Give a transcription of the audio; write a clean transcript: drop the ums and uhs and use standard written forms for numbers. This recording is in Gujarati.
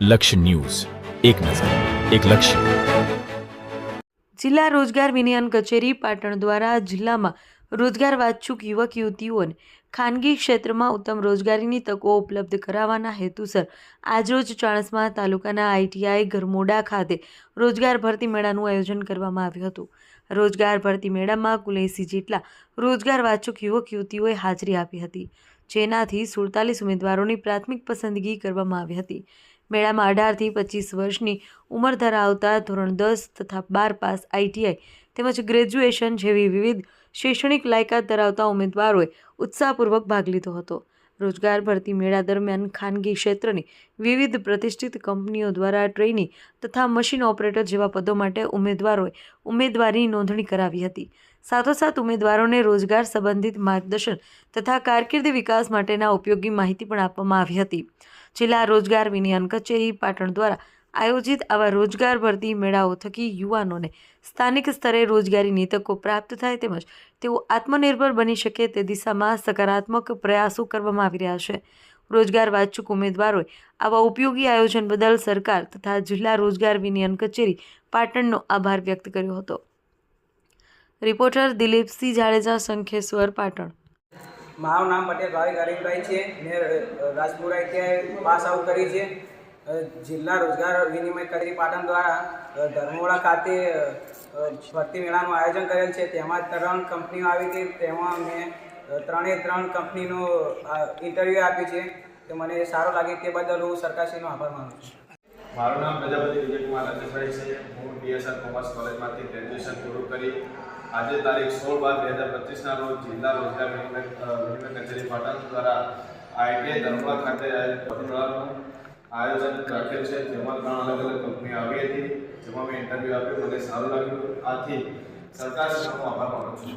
લક્ષ્ય ન્યૂઝ, એક નજર, એક લક્ષ્ય. જિલ્લા રોજગાર વિનિયન કચેરી પાટણ દ્વારા જિલ્લામાં રોજગાર વાચ્છુક યુવક યુવતીઓને ખાનગી ક્ષેત્રમાં ઉત્તમ રોજગારીની તકો ઉપલબ્ધ કરાવવાના હેતુસર આજરોજ ચાણસ્મા તાલુકાના ITI ગરમોડા ખાતે રોજગાર ભરતી મેળાનું આયોજન કરવામાં આવ્યું હતું. રોજગાર ભરતી મેળામાં કુલ 80 જેટલા રોજગાર વાચ્છુક યુવક યુવતીઓએ હાજરી આપી હતી, જેનાથી 47 ઉમેદવારોની પ્રાથમિક પસંદગી કરવામાં આવી હતી. મેળામાં 18 થી 25 વર્ષની ઉંમર ધરાવતા ધોરણ 10 તથા 12 પાસ ITI તેમજ ગ્રેજ્યુએશન જેવી વિવિધ શૈક્ષણિક લાયકાત ધરાવતા ઉમેદવારોએ ઉત્સાહપૂર્વક ભાગ લીધો હતો. રોજગાર ભરતી મેળા દરમિયાન ખાનગી ક્ષેત્રની વિવિધ પ્રતિષ્ઠિત કંપનીઓ દ્વારા ટ્રેની તથા મશીન ઓપરેટર જેવા પદો માટે ઉમેદવારોએ ઉમેદવારી નોંધણી કરાવી હતી. સાથોસાથ ઉમેદવારોને રોજગાર સંબંધિત માર્ગદર્શન તથા કારકિર્દી વિકાસ માટેના ઉપયોગી માહિતી પણ આપવામાં આવી હતી. જિલ્લા રોજગાર વિનિયન કચેરી પાટણ દ્વારા આયોજિત આવા રોજગાર ભરતી મેળાઓ થકી યુવાનોને સ્થાનિક સ્તરે રોજગારીની તકો પ્રાપ્ત થાય તેમજ તેઓ આત્મનિર્ભર બની શકે તે દિશામાં સકારાત્મક પ્રયાસો કરવામાં આવી રહ્યા છે. રોજગાર વાચ્છુક ઉમેદવારોએ આવા ઉપયોગી આયોજન બદલ સરકાર તથા જિલ્લા રોજગાર વિનિયન કચેરી પાટણનો આભાર વ્યક્ત કર્યો હતો. રિપોર્ટર દિલીપસિંહ જાડેજા, શંખેશ્વર, પાટણ. મારું નામ પટેલ ભાવિક હરીફભાઈ છે. મેં રાજપુરા ITI પાસ આઉટ કરી છે. જિલ્લા રોજગાર વિનિમય કચેરી પાટણ દ્વારા ધર્મોડા ખાતે ભરતી મેળાનું આયોજન કરેલ છે. તેમાં 3 કંપનીઓ આવી હતી. તેમાં મેં 3 કંપનીનું ઇન્ટરવ્યૂ આપ્યું છે. તે મને સારું લાગે તે બદલ હું સરકારશ્રીનો આભાર માનું છું. મારું નામ પ્રજાપતિ વિજયકુમાર રાજેશભાઈ છે. હું DSR કોમર્સ કોલેજમાંથી ગ્રેજ્યુએશન પૂરું કરી આજે તારીખ 16/12/2025ના રોજ જિલ્લા રોજગાર વિનિમય કચેરી પાટણ દ્વારા ITI ધર્મોડા ખાતે ભરતી મેળાનું આયોજન રાખેલ છે. જેમાં 3 અલગ અલગ કંપનીઓ આવી હતી, જેમાં મેં ઇન્ટરવ્યૂ આપ્યું, મને સારું લાગ્યું. આથી સરકારશ્રીનો આભાર માનું છું.